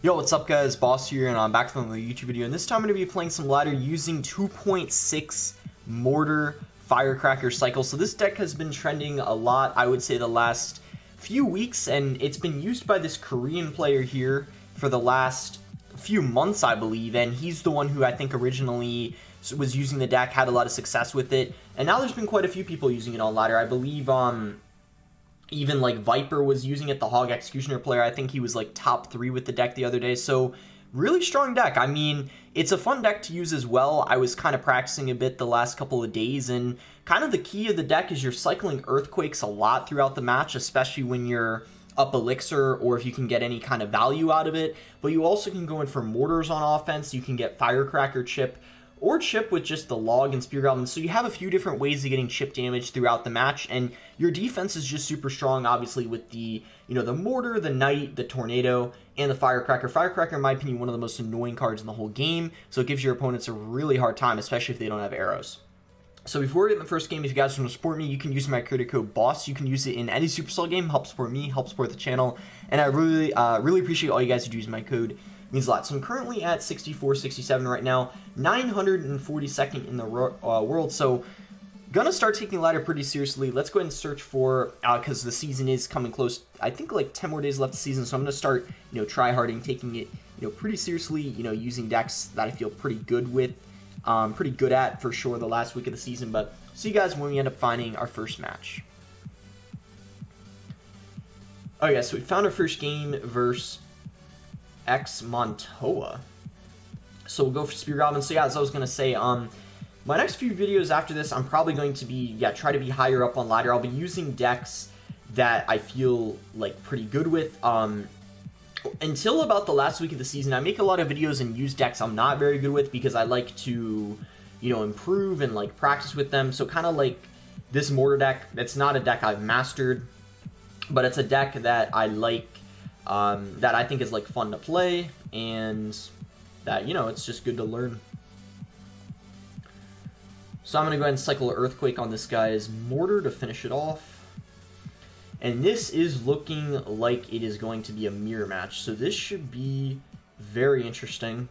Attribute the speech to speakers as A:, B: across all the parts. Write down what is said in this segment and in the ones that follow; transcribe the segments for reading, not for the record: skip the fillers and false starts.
A: Yo, what's up guys, Boss here, and I'm back from the YouTube video, and this time I'm going to be playing some ladder using 2.6 Mortar Firecracker Cycle. So this deck has been trending a lot, I would say, the last few weeks, and it's been used by this Korean player here for the last few months, I believe, and he's the one who I think originally was using the deck, had a lot of success with it, and now there's been quite a few people using it on ladder. I believe, even like Viper was using it, the Hog Executioner player. I think he was like top 3 with the deck the other day. So really strong deck. I mean, it's a fun deck to use as well. I was kind of practicing a bit the last couple of days, and kind of the key of the deck is you're cycling Earthquakes a lot throughout the match, especially when you're up Elixir or if you can get any kind of value out of it. But you also can go in for Mortars on offense. You can get Firecracker chip or chip with just the log and spear goblins. So you have a few different ways of getting chip damage throughout the match, and your defense is just super strong, obviously, with the, the mortar, the knight, the tornado, and the firecracker. Firecracker, in my opinion, one of the most annoying cards in the whole game, so it gives your opponents a really hard time, especially if they don't have arrows. So before we get in the first game, if you guys want to support me, you can use my creator code BOSS. You can use it in any Supercell game, help support me, help support the channel, and I really appreciate all you guys who use my code. It means a lot. So I'm currently at 64-67 right now, 942nd in the world, so gonna start taking ladder pretty seriously. Let's go ahead and search for, because the season is coming close, I think like 10 more days left of the season, so I'm gonna start, try-harding, taking it, pretty seriously, using decks that I feel pretty good with, pretty good at, for sure, the last week of the season. But see you guys when we end up finding our first match. Okay, guys, so we found our first game versus X Montoa. So we'll go for Spear Goblin. So yeah, as I was gonna say, my next few videos after this, I'm probably going to be, try to be higher up on ladder. I'll be using decks that I feel like pretty good with. Until about the last week of the season, I make a lot of videos and use decks I'm not very good with because I like to, improve and like practice with them. So kind of like this mortar deck, it's not a deck I've mastered, but it's a deck that I like, that I think is like fun to play, and that, it's just good to learn. So I'm going to go ahead and cycle an Earthquake on this guy's Mortar to finish it off. And this is looking like it is going to be a mirror match. So this should be very interesting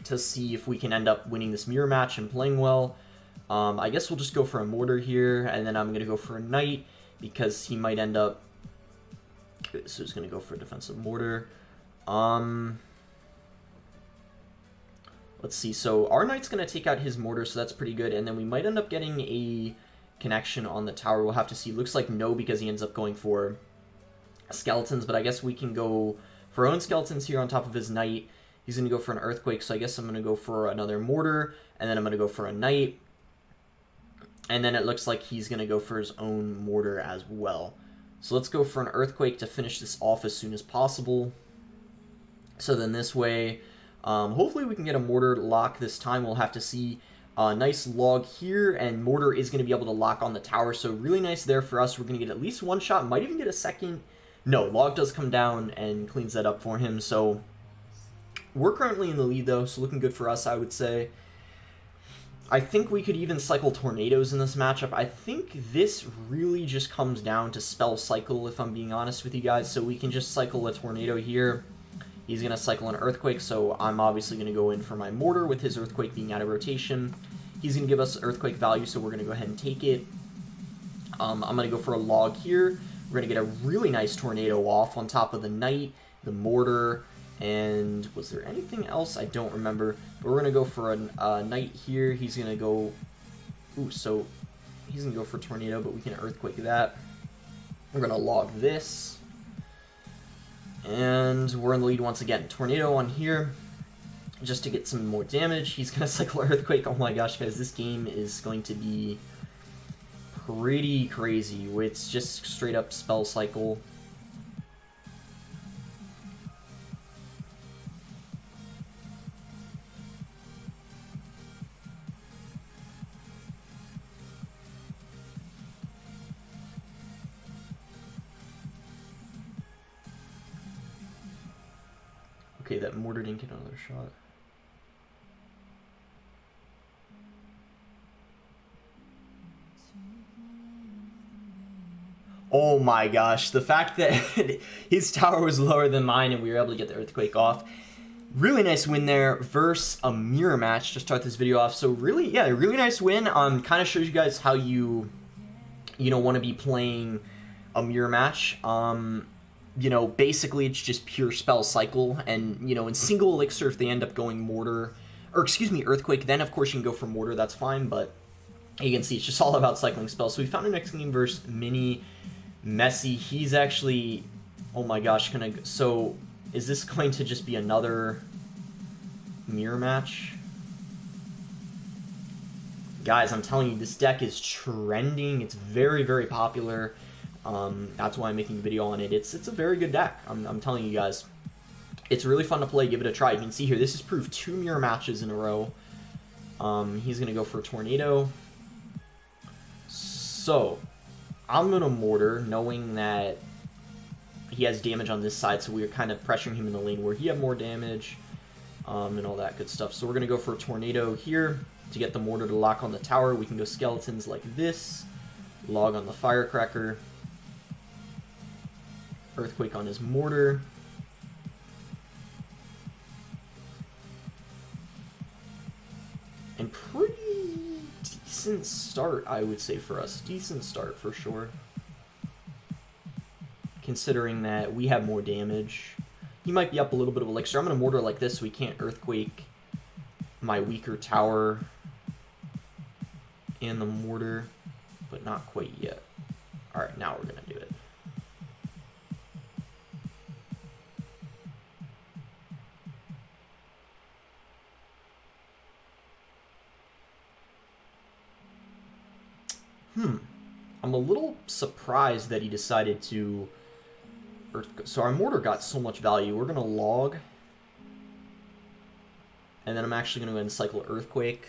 A: to see if we can end up winning this mirror match and playing well. I guess we'll just go for a Mortar here, and then I'm going to go for a Knight because he might end up... So he's going to go for a defensive Mortar. Let's see, so our Knight's going to take out his Mortar, so that's pretty good, and then we might end up getting a connection on the tower. We'll have to see. Looks like no, because he ends up going for skeletons, but I guess we can go for our own skeletons here on top of his Knight. He's going to go for an Earthquake, so I guess I'm going to go for another Mortar, and then I'm going to go for a Knight, and then it looks like he's going to go for his own Mortar as well. So let's go for an Earthquake to finish this off as soon as possible. So then this way... hopefully we can get a Mortar lock this time. We'll have to see. Nice log here, and Mortar is going to be able to lock on the tower, so really nice there for us. We're going to get at least one shot, might even get a second. No, log does come down and cleans that up for him, so we're currently in the lead, though, so looking good for us, I would say. I think we could even cycle tornadoes in this matchup. I think this really just comes down to spell cycle, if I'm being honest with you guys, so we can just cycle a tornado here. He's going to cycle an Earthquake, so I'm obviously going to go in for my Mortar with his Earthquake being out of rotation. He's going to give us Earthquake value, so we're going to go ahead and take it. I'm going to go for a log here. We're going to get a really nice tornado off on top of the Knight, the Mortar, and was there anything else? I don't remember. But we're going to go for a Knight here. He's going to go... Ooh, so he's going to go for tornado, but we can Earthquake that. We're going to log this. And we're in the lead once again. Tornado on here, just to get some more damage. He's going to cycle Earthquake. Oh my gosh, guys, this game is going to be pretty crazy. It's just straight up spell cycle. Okay, that Mortar didn't get another shot. Oh my gosh, the fact that his tower was lower than mine and we were able to get the earthquake off. Really nice win there versus a mirror match to start this video off. So really, yeah, really nice win. Kind of shows you guys how you know, want to be playing a mirror match. You know, basically it's just pure spell cycle, and you know, in single elixir, if they end up going mortar, or excuse me, earthquake, then of course you can go for mortar, that's fine, but you can see it's just all about cycling spells. So we found our next game versus Mini Messi. He's actually, oh my gosh, so is this going to just be another mirror match? Guys, I'm telling you, this deck is trending. It's very, very popular. That's why I'm making a video on it. It's a very good deck. I'm telling you guys. It's really fun to play. Give it a try. You can see here, this has proved 2 mirror matches in a row. He's going to go for a tornado. So, I'm going to mortar, knowing that he has damage on this side, so we're kind of pressuring him in the lane where he had more damage, and all that good stuff. So we're going to go for a tornado here to get the mortar to lock on the tower. We can go skeletons like this, log on the firecracker, earthquake on his mortar. And pretty decent start, I would say, for us. Decent start for sure. Considering that we have more damage. He might be up a little bit of elixir. I'm going to mortar like this so we can't earthquake my weaker tower and the mortar, but not quite yet. Alright, now we're going to do it. I'm a little surprised that he decided to... So our mortar got so much value. We're going to log. And then I'm actually going to go ahead and cycle earthquake.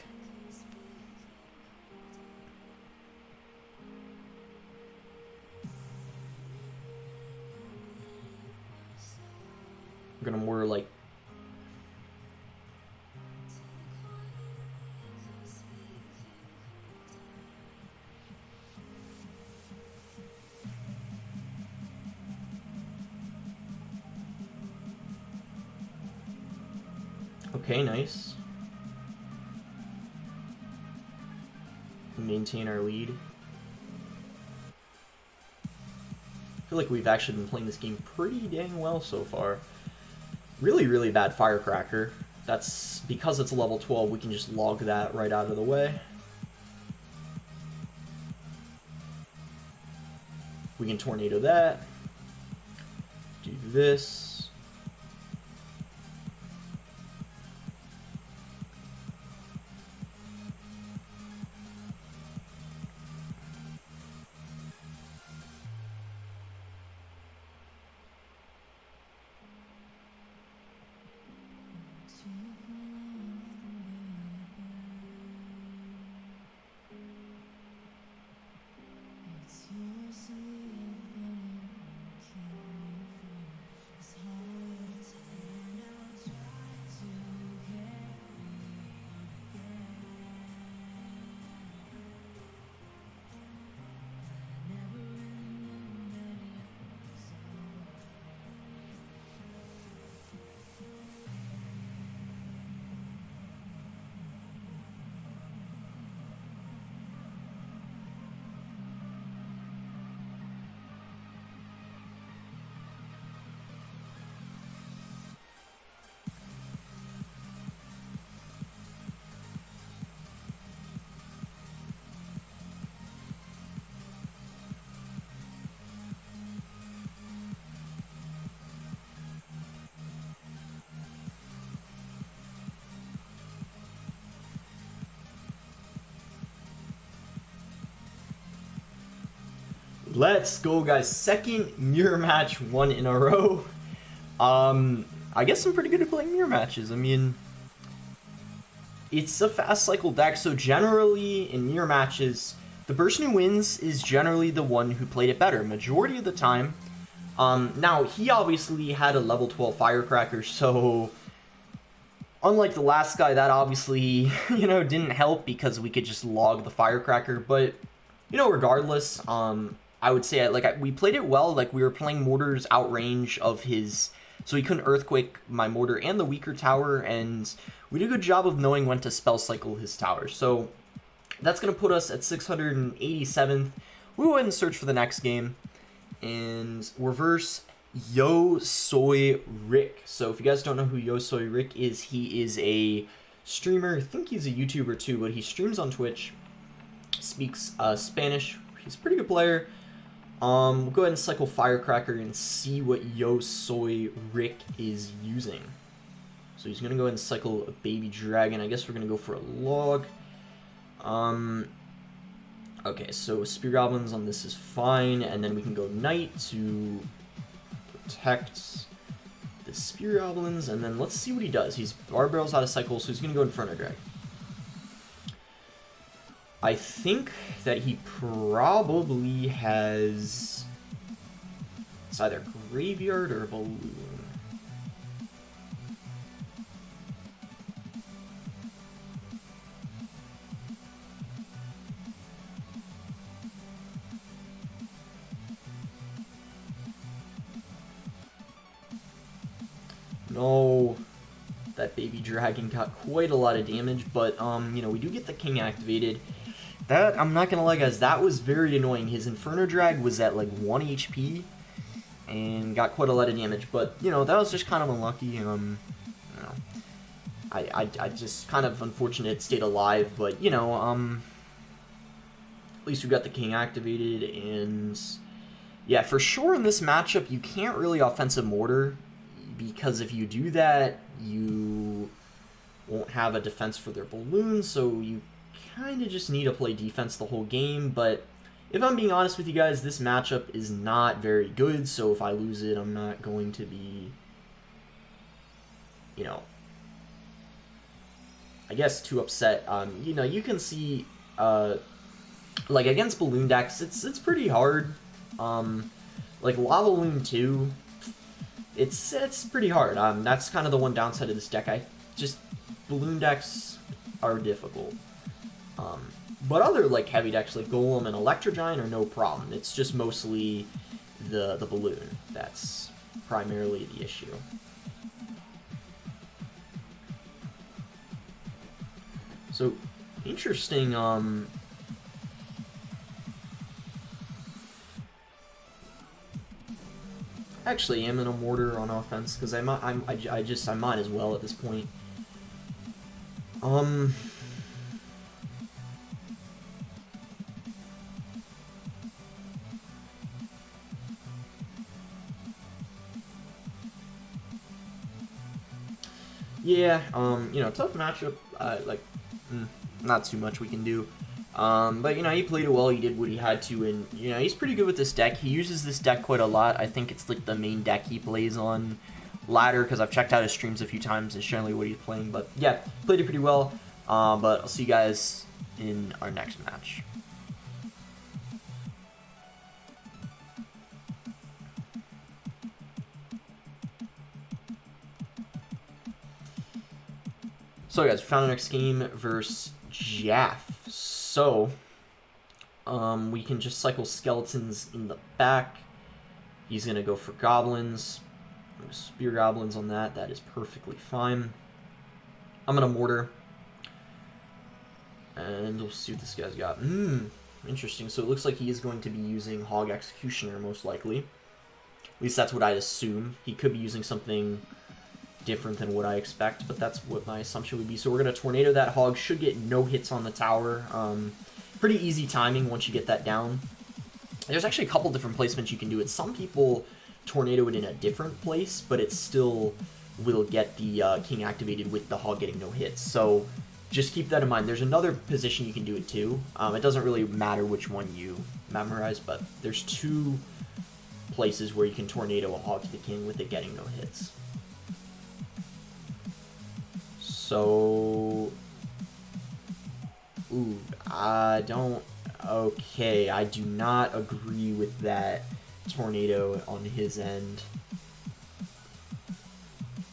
A: I'm going to mortar like... Okay, nice. Maintain our lead. I feel like we've actually been playing this game pretty dang well so far. Really, really bad firecracker. That's because it's a level 12, we can just log that right out of the way. We can tornado that. Do this. Let's go, guys. Second mirror match, 1 in a row. I guess I'm pretty good at playing mirror matches. I mean, it's a fast cycle deck, so generally in mirror matches, the person who wins is generally the one who played it better, majority of the time. Now, he obviously had a level 12 firecracker, so unlike the last guy, that obviously, you know, didn't help because we could just log the firecracker, but, you know, regardless, I would say, like, we played it well. Like, we were playing mortars outrange of his, so he couldn't earthquake my mortar and the weaker tower, and we did a good job of knowing when to spell cycle his tower. So that's going to put us at 687th. We go ahead and search for the next game, and reverse Yo Soy Rick. So if you guys don't know who Yo Soy Rick is, he is a streamer. I think he's a YouTuber too, but he streams on Twitch, speaks Spanish. He's a pretty good player. We'll go ahead and cycle Firecracker and see what Yo Soy Rick is using. So he's going to go ahead and cycle a baby dragon. I guess we're going to go for a log. Okay, so Spear Goblins on this is fine, and then we can go Knight to protect the Spear Goblins, and then let's see what he does. He's Barbarrel's out of cycle, so he's going to go Inferno Drag. I think that he probably has, it's either Graveyard or Balloon. No, that baby dragon got quite a lot of damage, but you know, we do get the king activated. That, I'm not gonna lie guys, that was very annoying. His Inferno Drag was at like 1 HP and got quite a lot of damage, but you know, that was just kind of unlucky. You know, I just kind of unfortunate it stayed alive, but you know, at least we got the king activated, and yeah, for sure in this matchup you can't really offensive mortar, because if you do that you won't have a defense for their balloons, so you kind of just need to play defense the whole game. But if I'm being honest with you guys, this matchup is not very good, so if I lose it, I'm not going to be, you know, I guess too upset. You know, you can see, like against balloon decks, it's pretty hard. Like Lava Loon 2, it's pretty hard. That's kind of the one downside of this deck. Balloon decks are difficult. But other like heavy decks like Golem and Electro Giant are no problem. It's just mostly the balloon that's primarily the issue. So interesting. Actually, am in a mortar on offense because I might as well at this point. Yeah, you know, tough matchup, not too much we can do. But, you know, he played it well, he did what he had to, and, you know, he's pretty good with this deck. He uses this deck quite a lot. I think it's, like, the main deck he plays on ladder, because I've checked out his streams a few times. It's generally what he's playing, but, yeah, played it pretty well. But I'll see you guys in our next match. So guys, we found our next game versus Jaff. So, we can just cycle skeletons in the back. He's going to go for goblins. I'm going to spear goblins on that. That is perfectly fine. I'm going to mortar. And we'll see what this guy's got. Interesting. So it looks like he is going to be using Hog Executioner, most likely. At least that's what I'd assume. He could be using something different than what I expect, but that's what my assumption would be. So we're going to tornado that hog. Should get no hits on the tower. Pretty easy timing once you get that down. There's actually a couple different placements you can do it. Some people tornado it in a different place, but it still will get the king activated with the hog getting no hits. So just keep that in mind. There's another position you can do it too. It doesn't really matter which one you memorize, but there's two places where you can tornado a hog to the king with it getting no hits. So, I do not agree with that tornado on his end.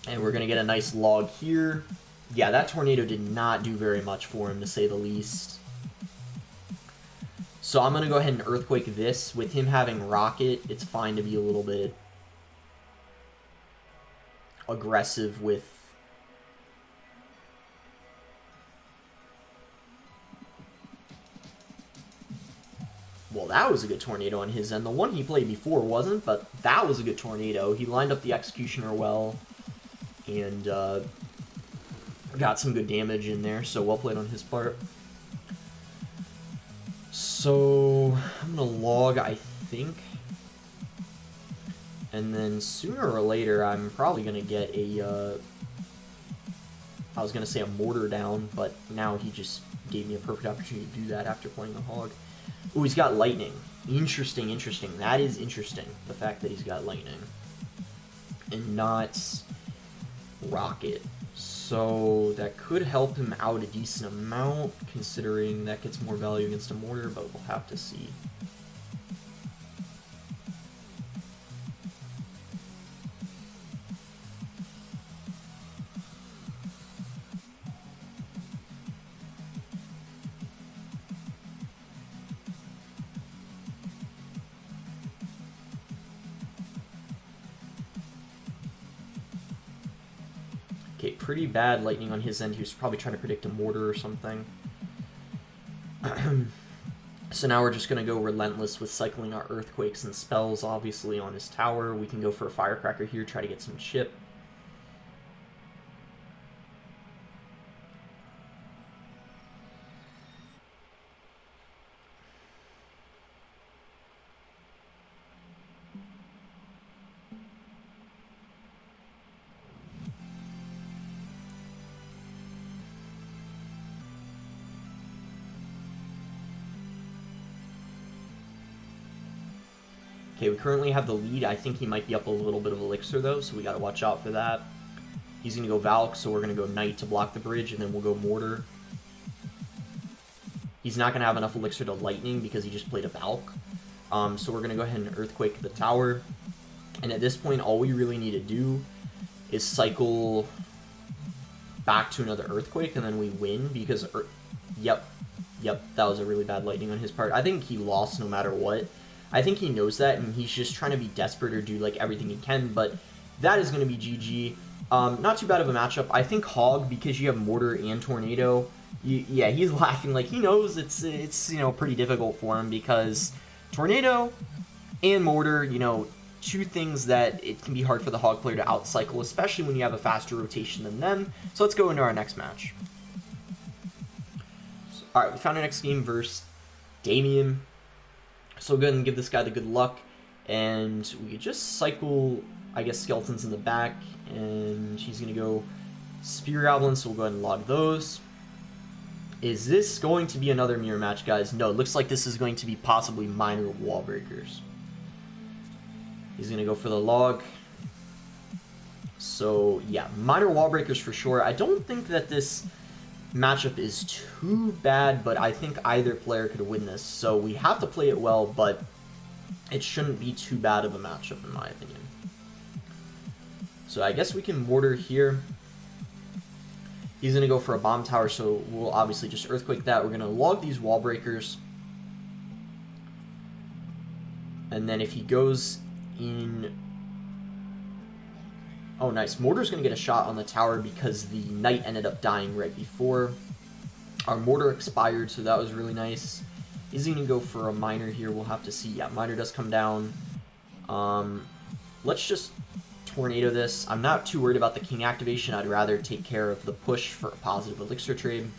A: And we're going to get a nice log here. Yeah, that tornado did not do very much for him, to say the least. So I'm going to go ahead and Earthquake this. With him having Rocket, it's fine to be a little bit aggressive with... Well, that was a good tornado on his end. The one he played before wasn't, but that was a good tornado. He lined up the Executioner well and got some good damage in there, so well played on his part. So I'm going to log, I think, and then sooner or later I'm probably going to get a, I was going to say a mortar down, but now he just gave me a perfect opportunity to do that after playing the hog. Ooh, he's got lightning. Interesting, interesting. That is interesting, the fact that he's got lightning. And not rocket. So that could help him out a decent amount, considering that gets more value against a mortar, but we'll have to see. Okay, pretty bad lightning on his end. He was probably trying to predict a mortar or something. So now we're just going to go relentless with cycling our earthquakes and spells, obviously, on his tower. We can go for a firecracker here, try to get some chip. Okay, we currently have the lead. I think he might be up a little bit of elixir, though, so we got to watch out for that. He's going to go Valk, so we're going to go Knight to block the bridge, and then we'll go Mortar. He's not going to have enough elixir to Lightning because he just played a Valk. So we're going to go ahead and Earthquake the tower. And at this point, all we really need to do is cycle back to another Earthquake, and then we win because... Yep, that was a really bad Lightning on his part. I think he lost no matter what. I think he knows that, and he's just trying to be desperate or do like everything he can, but that is going to be GG. Not too bad of a matchup. I think Hog, because you have Mortar and Tornado, yeah, he's laughing. Like, he knows it's you know, pretty difficult for him because Tornado and Mortar, you know, two things that it can be hard for the Hog player to outcycle, especially when you have a faster rotation than them. So let's go into our next match. Alright, we found our next game versus Damien. So we'll go ahead and give this guy the good luck, and we could just cycle, I guess, skeletons in the back, and he's going to go Spear Goblins, so we'll go ahead and log those. Is this going to be another mirror match, guys? No, it looks like this is going to be possibly minor wall breakers. He's going to go for the log. So, yeah, minor wall breakers for sure. I don't think that this matchup is too bad, but I think either player could win this, so we have to play it well, but it shouldn't be too bad of a matchup in my opinion. So I guess we can mortar here. He's going to go for a bomb tower, so we'll obviously just earthquake that. We're going to log these wall breakers, and then if he goes in... Oh, nice. Mortar's going to get a shot on the tower because the Knight ended up dying right before. Our Mortar expired, so that was really nice. Is he going to go for a Miner here? We'll have to see. Yeah, Miner does come down. Let's just Tornado this. I'm not too worried about the King activation. I'd rather take care of the push for a positive elixir trade.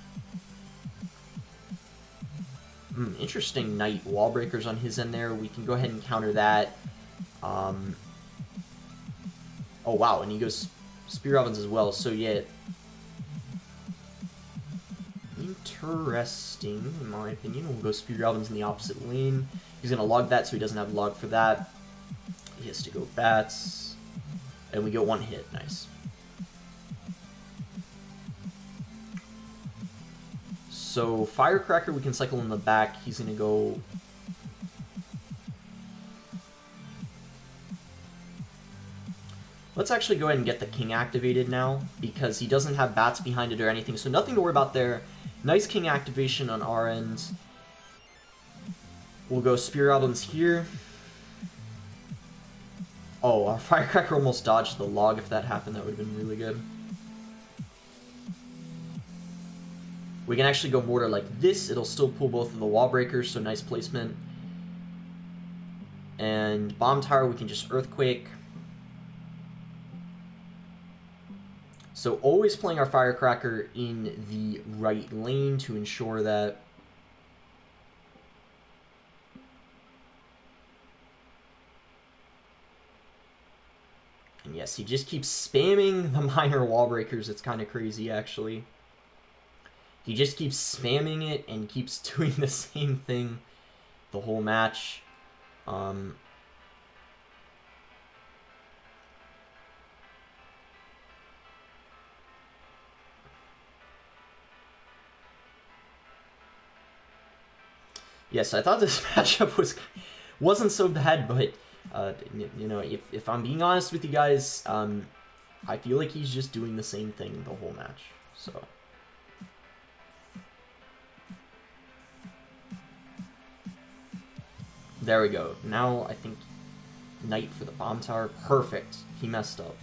A: Interesting Knight wall breakers on his end there. We can go ahead and counter that. Oh, wow, and he goes Spear Goblins as well, so yeah. Interesting, in my opinion. We'll go Spear Goblins in the opposite lane. He's going to log that, so he doesn't have log for that. He has to go Bats. And we get one hit. Nice. So, Firecracker we can cycle in the back. He's going to go... Let's actually go ahead and get the King activated now, because he doesn't have Bats behind it or anything, so nothing to worry about there. Nice King activation on our end. We'll go Spear Goblins here. Oh, our Firecracker almost dodged the log. If that happened, that would have been really good. We can actually go Mortar like this. It'll still pull both of the wall breakers, so nice placement. And Bomb Tower, we can just Earthquake. So always playing our Firecracker in the right lane to ensure that and yes, he just keeps spamming the minor wall breakers. It's kind of crazy, actually. He just keeps spamming it and keeps doing the same thing the whole match. Yes, I thought this matchup wasn't so bad, but you know, if I'm being honest with you guys, I feel like he's just doing the same thing the whole match. So there we go. Now I think Knight for the Bomb Tower. Perfect. He messed up.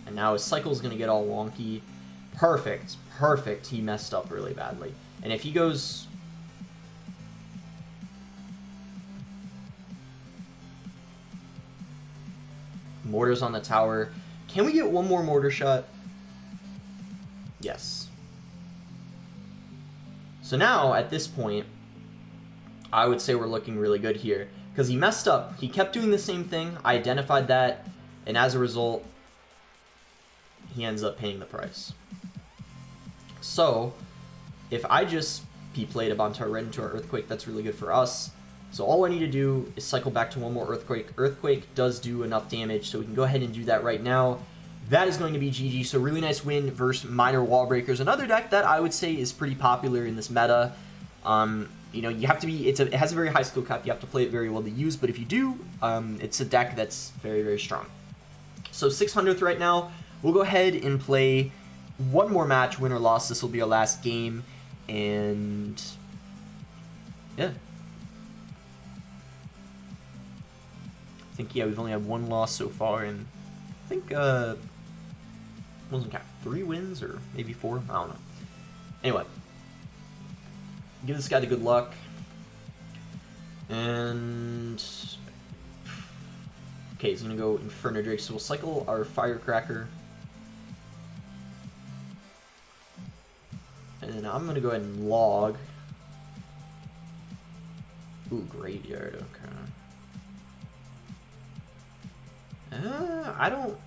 A: And now his cycle is going to get all wonky. Perfect. Perfect. He messed up really badly. And if he goes... Mortar's on the tower. Can we get one more mortar shot? Yes. So now, at this point, I would say we're looking really good here. Because he messed up. He kept doing the same thing. I identified that. And as a result, he ends up paying the price. So, if I just P-played a Bomb Tower right into our Earthquake, that's really good for us. So all I need to do is cycle back to one more Earthquake. Earthquake does do enough damage, so we can go ahead and do that right now. That is going to be GG, so really nice win versus Minor Wall Breakers. Another deck that I would say is pretty popular in this meta. You know, you have to be, it has a very high skill cap, you have to play it very well to use, but if you do, it's a deck that's very, very strong. So 600th right now. We'll go ahead and play one more match, win or loss. This will be our last game, and yeah. I think, yeah, we've only had one loss so far, and I think, wasn't count 3 wins, or maybe 4? I don't know. Anyway, give this guy the good luck, and okay, he's gonna go Inferno Drake, so we'll cycle our Firecracker. And then I'm gonna go ahead and log. Ooh, Graveyard, okay. I don't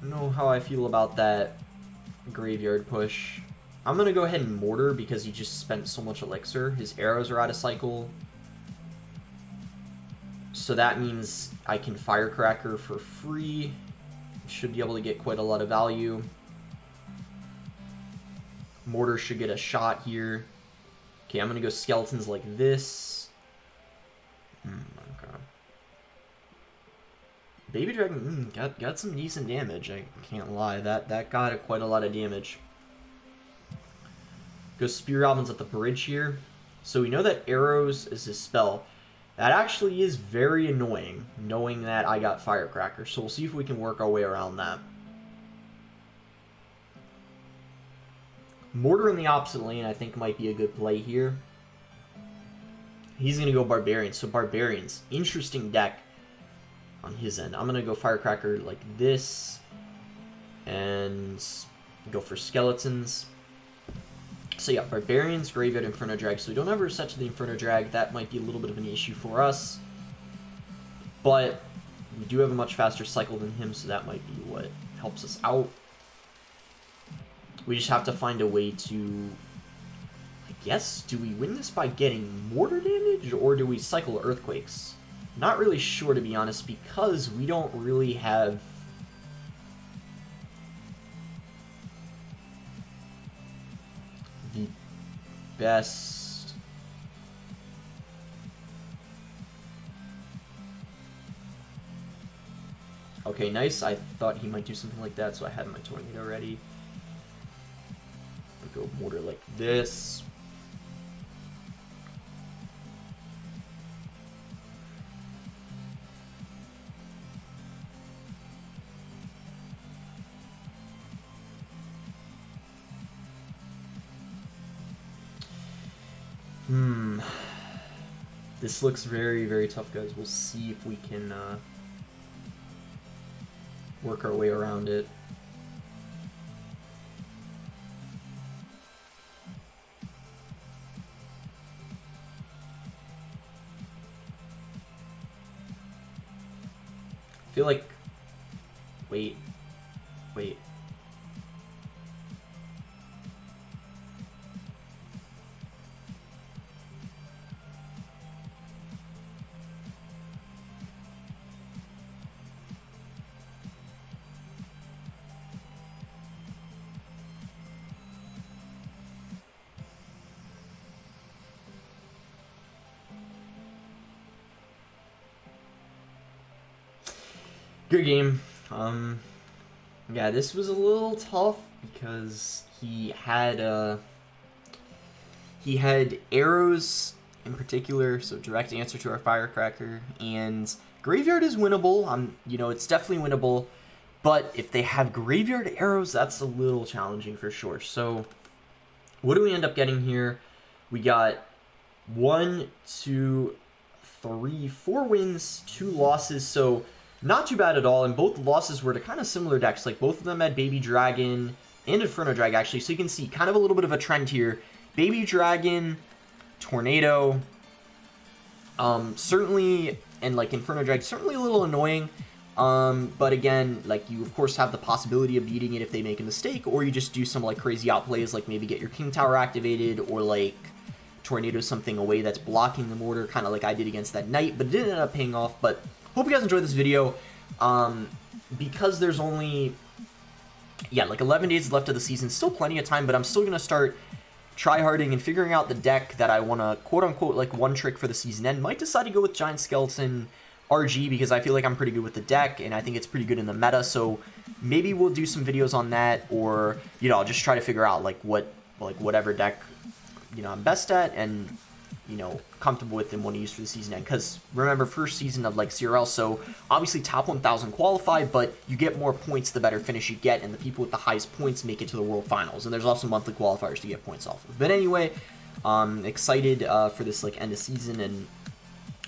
A: know how I feel about that Graveyard push. I'm gonna go ahead and Mortar because he just spent so much Elixir. His arrows are out of cycle. So that means I can Firecracker for free. Should be able to get quite a lot of value. Mortar should get a shot here. Okay, I'm gonna go Skeletons like this. Okay. Baby Dragon got some decent damage. I can't lie. That got quite a lot of damage. Go Spear Goblins at the bridge here. So we know that Arrows is his spell. That actually is very annoying, knowing that I got Firecracker. So we'll see if we can work our way around that. Mortar in the opposite lane, I think, might be a good play here. He's going to go Barbarians. So Barbarians, interesting deck on his end. I'm going to go Firecracker like this and go for Skeletons. So yeah, Barbarians, Graveyard, Inferno Drag. So we don't ever set to the Inferno Drag. That might be a little bit of an issue for us. But we do have a much faster cycle than him, so that might be what helps us out. We just have to find a way to, I guess, do we win this by getting mortar damage, or do we cycle Earthquakes? Not really sure, to be honest, because we don't really have the best. Okay, nice. I thought he might do something like that, so I had my tornado ready. go mortar like this. This looks very, very tough, guys. We'll see if we can work our way around it. I feel like... Wait. Good game. Yeah, this was a little tough because he had arrows in particular, so direct answer to our firecracker, and graveyard is winnable. You know, it's definitely winnable, but if they have graveyard arrows, that's a little challenging for sure. So what do we end up getting here? We got 1, 2, 3, 4 wins, 2 losses, so not too bad at all, and both losses were to kind of similar decks. Like, both of them had Baby Dragon and Inferno Drag, actually, so you can see kind of a little bit of a trend here. Baby Dragon, Tornado, certainly, and, like, Inferno Drag, certainly a little annoying, but again, like, you, of course, have the possibility of beating it if they make a mistake, or you just do some, like, crazy outplays, like maybe get your King Tower activated, or, like, Tornado something away that's blocking the mortar, kind of like I did against that Knight, but it didn't end up paying off. But hope you guys enjoyed this video. Because there's only, like 11 days left of the season, still plenty of time, but I'm still going to start tryharding and figuring out the deck that I want to, quote-unquote, like, one trick for the season end. Might decide to go with Giant Skeleton RG, because I feel like I'm pretty good with the deck, and I think it's pretty good in the meta, so maybe we'll do some videos on that, or, you know, I'll just try to figure out, like, whatever deck, you know, I'm best at, and, you know, comfortable with and want to use for the season end. Because remember, first season of, like, CRL, so obviously top 1,000 qualify, but you get more points the better finish you get, and the people with the highest points make it to the World Finals, and there's also monthly qualifiers to get points off of. But anyway, excited for this, like, end of season, and,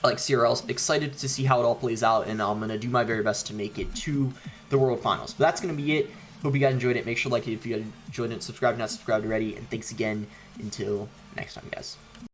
A: like, CRL, excited to see how it all plays out, and I'm going to do my very best to make it to the World Finals. But that's going to be it. Hope you guys enjoyed it. Make sure to like it if you guys enjoyed it. Subscribe if not subscribed already, and thanks again. Until next time, guys.